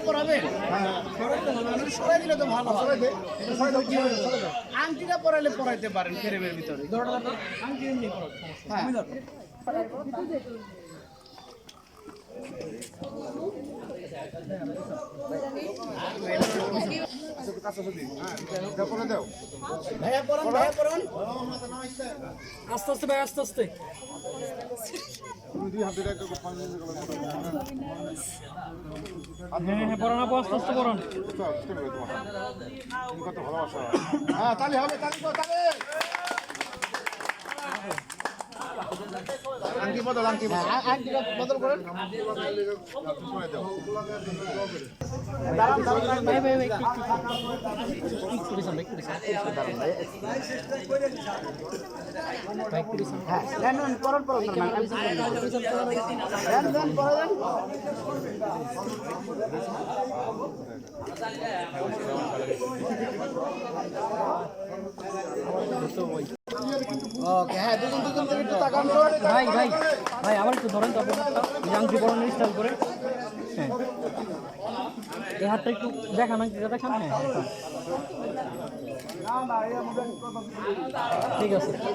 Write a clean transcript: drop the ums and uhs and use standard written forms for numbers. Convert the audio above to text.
পরাবেন? সরাই দিলে তো ভালো হয়। আংটিটা পরাইলে পরাইতে পারেন ফ্রেমের ভিতরে। হ্যাঁ। ভাইয়া পরান, ভাইয়া পরান। আস্তে আস্তে ভাই, আস্তে আস্তে। হ্যাঁ হ্যাঁ, পড়ান আপু, আস্তে আস্তে পড়ান। হ্যাঁ, তালি হবে, তালি তালি। আংটি বদল, আংটি বদল। আংটিটা বদল করেন। ভাই ভাই ভাই, একটু সামনে, একটু সামনে। ভাই একটু সামনে। হ্যাঁ, দেন পরান পরান না। দেন পরান। ওকে, হ্যাঁ, দুজন থেকে একটু তাকান তো। ভাই ভাই ভাই, আবার একটু ধরেন তো আপনারটা, আংটি পরানোর স্টাইল করে। হ্যাঁ, এই হাতটা একটু দেখান, আংটিটা দেখান। হ্যাঁ, ঠিক আছে।